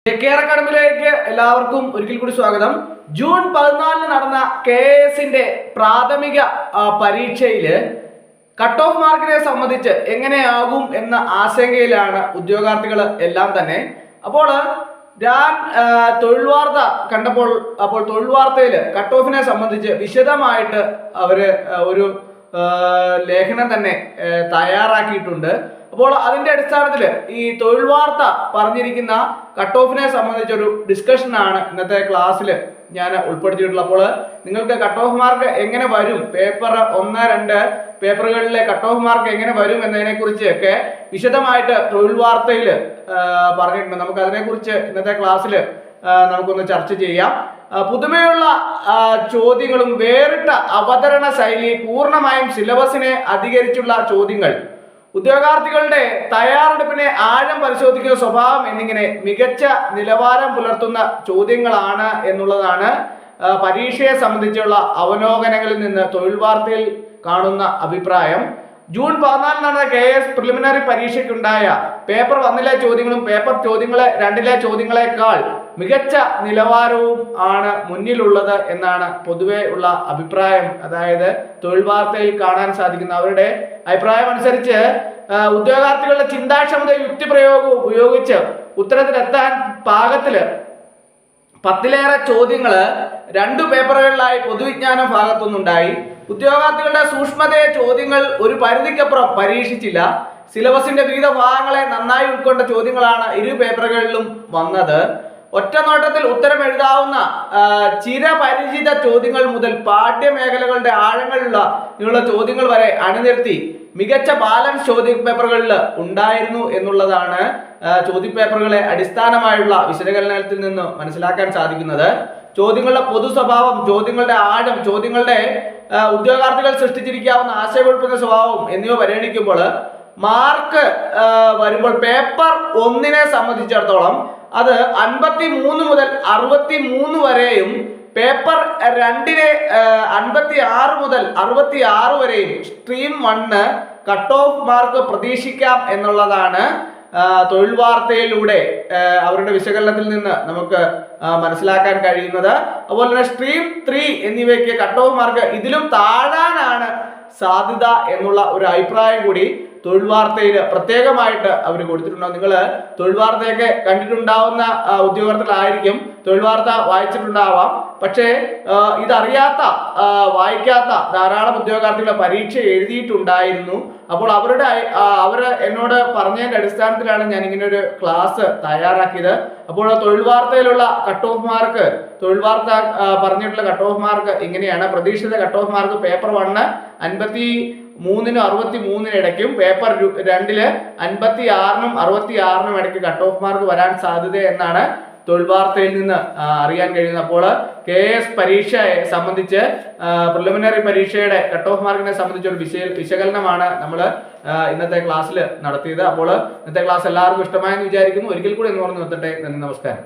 KR അക്കാഡമിയിലേക്ക് എല്ലാവർക്കും ഒരിക്കൽ കൂടി സ്വാഗതം. ജൂൺ 14 നടന്ന KS-ന്റെ പ്രാഥമിക പരീക്ഷയിൽ കട്ട് ഓഫ് മാർക്കിനെ സംബന്ധിച്ച് എങ്ങനെയാകും എന്ന ആശങ്കയിലാണ് ഉദ്യോഗാർത്ഥികൾ എല്ലാം തന്നെ. അപ്പോൾ ഞാൻ തൊഴിൽ വാർത്ത കണ്ടപ്പോൾ തൊഴിൽ വാർത്തയിൽ കട്ട് ഓഫിനെ സംബന്ധിച്ച് വിശദമായിട്ട് അവര് ഒരു ലേഖനം തന്നെ തയ്യാറാക്കിയിട്ടുണ്ട്. അപ്പോൾ അതിന്റെ അടിസ്ഥാനത്തിൽ ഈ തൊഴിൽ വാർത്ത പറഞ്ഞിരിക്കുന്ന കട്ട് ഓഫിനെ സംബന്ധിച്ചൊരു ഡിസ്കഷനാണ് ഇന്നത്തെ ക്ലാസ്സിൽ ഞാൻ ഉൾപ്പെടുത്തിയിട്ടുള്ളത്. അപ്പോൾ നിങ്ങൾക്ക് കട്ട് ഓഫ് മാർക്ക് എങ്ങനെ വരും, പേപ്പർ 1, 2 പേപ്പറുകളിലെ കട്ട് ഓഫ് മാർക്ക് എങ്ങനെ വരും എന്നതിനെ കുറിച്ചൊക്കെ വിശദമായിട്ട് തൊഴിൽ വാർത്തയിൽ പറഞ്ഞിട്ടുണ്ട്. നമുക്ക് അതിനെക്കുറിച്ച് ഇന്നത്തെ ക്ലാസ്സിൽ നമുക്കൊന്ന് ചർച്ച ചെയ്യാം. പുതുമയുള്ള ചോദ്യങ്ങളും വേറിട്ട അവതരണ ശൈലി, പൂർണ്ണമായും സിലബസിനെ അധികരിച്ചുള്ള ചോദ്യങ്ങൾ, ഉദ്യോഗാർത്ഥികളുടെ തയ്യാറെടുപ്പിനെ ആഴം പരിശോധിക്കുന്ന സ്വഭാവം എന്നിങ്ങനെ മികച്ച നിലവാരം പുലർത്തുന്ന ചോദ്യങ്ങളാണ് എന്നുള്ളതാണ് പരീക്ഷയെ സംബന്ധിച്ചുള്ള അവലോകനങ്ങളിൽ നിന്ന് തൊഴിൽ വാർത്തയിൽ കാണുന്ന അഭിപ്രായം. ജൂൺ 14 നടന്ന KS പ്രിലിമിനറി പരീക്ഷയ്ക്കുണ്ടായ പേപ്പർ 1-ലെ ചോദ്യങ്ങളും പേപ്പർ 2-ലെ ചോദ്യങ്ങളെക്കാൾ മികച്ച നിലവാരവും ആണ് മുന്നിലുള്ളത് എന്നാണ് പൊതുവെ ഉള്ള അഭിപ്രായം. അതായത് തൊഴിൽ വാർത്തയിൽ കാണാൻ സാധിക്കുന്ന അവരുടെ അഭിപ്രായം അനുസരിച്ച് ഉദ്യോഗാർത്ഥികളുടെ ചിന്താക്ഷമത യുക്തിപ്രയോഗവും ഉപയോഗിച്ച് ഉത്തരത്തിലെത്താൻ പാകത്തില് 10-ലേറെ ചോദ്യങ്ങൾ 2 പേപ്പറുകളിലായി പൊതുവിജ്ഞാന ഭാഗത്തുനിന്നുണ്ടായി. ഉദ്യോഗാർത്ഥികളുടെ സൂക്ഷ്മതയെ ചോദ്യങ്ങൾ ഒരു പരിധിക്കപ്പുറം പരീക്ഷിച്ചില്ല. സിലബസിന്റെ വിവിധ ഭാഗങ്ങളെ നന്നായി ഉൾക്കൊണ്ട ചോദ്യങ്ങളാണ് 2 പേപ്പറുകളിലും വന്നത്. ഒറ്റ നോട്ടത്തിൽ ഉത്തരം എഴുതാവുന്ന ചിരപരിചിത ചോദ്യങ്ങൾ മുതൽ പാഠ്യമേഖലകളുടെ ആഴങ്ങളിലുള്ള ചോദ്യങ്ങൾ വരെ അണിനിരത്തി മികച്ച ബാലൻസ് ചോദ്യ പേപ്പറുകളിൽ ഉണ്ടായിരുന്നു എന്നുള്ളതാണ് ചോദ്യപേപ്പറുകളെ അടിസ്ഥാനമായുള്ള വിശകലനത്തിൽ നിന്ന് മനസ്സിലാക്കാൻ സാധിക്കുന്നത്. ചോദ്യങ്ങളുടെ പൊതു സ്വഭാവം, ചോദ്യങ്ങളുടെ ആഴം, ചോദ്യങ്ങളുടെ ഉദ്യോഗാർത്ഥികൾ സൃഷ്ടിച്ചിരിക്കാവുന്ന ആശയക്കുഴപ്പത്തിന്റെ സ്വഭാവം എന്നിവ പരിഗണിക്കുമ്പോൾ മാർക്ക് വരുമ്പോൾ പേപ്പർ 1-നെ സംബന്ധിച്ചിടത്തോളം അത് 53 മുതൽ 63 വരെയും, പേപ്പർ 2-നെ 56 മുതൽ 66 വരെയും സ്ട്രീം 1 കട്ട് ഓഫ് മാർക്ക് പ്രതീക്ഷിക്കാം എന്നുള്ളതാണ് തൊഴിൽ വാർത്തയിലൂടെ അവരുടെ വിശകലനത്തിൽ നിന്ന് നമുക്ക് മനസ്സിലാക്കാൻ കഴിയുന്നത്. അതുപോലെ തന്നെ സ്ട്രീം 3 എന്നിവയ്ക്ക് കട്ട് ഓഫ് മാർക്ക് ഇതിലും താഴാനാണ് സാധ്യത എന്നുള്ള ഒരു അഭിപ്രായം കൂടി തൊഴിൽ വാർത്തയിൽ പ്രത്യേകമായിട്ട് അവർ കൊടുത്തിട്ടുണ്ടാവും. നിങ്ങൾ തൊഴിൽ വാർത്തയൊക്കെ കണ്ടിട്ടുണ്ടാവുന്ന ഉദ്യോഗാർത്ഥികളായിരിക്കും, തൊഴിൽ വാർത്ത വായിച്ചിട്ടുണ്ടാവാം. പക്ഷേ ഇതറിയാത്ത, വായിക്കാത്ത ധാരാളം ഉദ്യോഗാർത്ഥികളെ പരീക്ഷ എഴുതിയിട്ടുണ്ടായിരുന്നു. അപ്പോൾ അവർ എന്നോട് പറഞ്ഞതിന്റെ അടിസ്ഥാനത്തിലാണ് ഞാൻ ഇങ്ങനെ ഒരു ക്ലാസ് തയ്യാറാക്കിയത്. അപ്പോൾ തൊഴിൽ വാർത്തയിലുള്ള കട്ട് ഓഫ് മാർക്ക്, തൊഴിൽ വാർത്ത പറഞ്ഞിട്ടുള്ള കട്ട് ഓഫ് മാർക്ക് ഇങ്ങനെയാണ്. പ്രതീക്ഷിത കട്ട് ഓഫ് മാർക്ക് പേപ്പർ 1 53-നും 63-നും ഇടയ്ക്കും, പേപ്പർ 2-ല് 56-നും 66-നും ഇടയ്ക്ക് കട്ട് ഓഫ് മാർക്ക് വരാൻ സാധ്യത എന്നാണ് തൊഴിൽ വാർത്തയിൽ നിന്ന് അറിയാൻ കഴിയുന്നത്. അപ്പോൾ KS പരീക്ഷയെ സംബന്ധിച്ച്, പ്രിലിമിനറി പരീക്ഷയുടെ കട്ട് ഓഫ് മാർക്കിനെ സംബന്ധിച്ച ഒരു വിശകലനമാണ് നമ്മൾ ഇന്നത്തെ ക്ലാസ്സിൽ നടത്തിയത്. അപ്പോൾ ഇന്നത്തെ ക്ലാസ് എല്ലാവർക്കും ഇഷ്ടമായെന്ന് വിചാരിക്കുന്നു. ഒരിക്കൽ കൂടി എന്ന് പറഞ്ഞു നിർത്തട്ടെ. നന്ദി, നമസ്കാരം.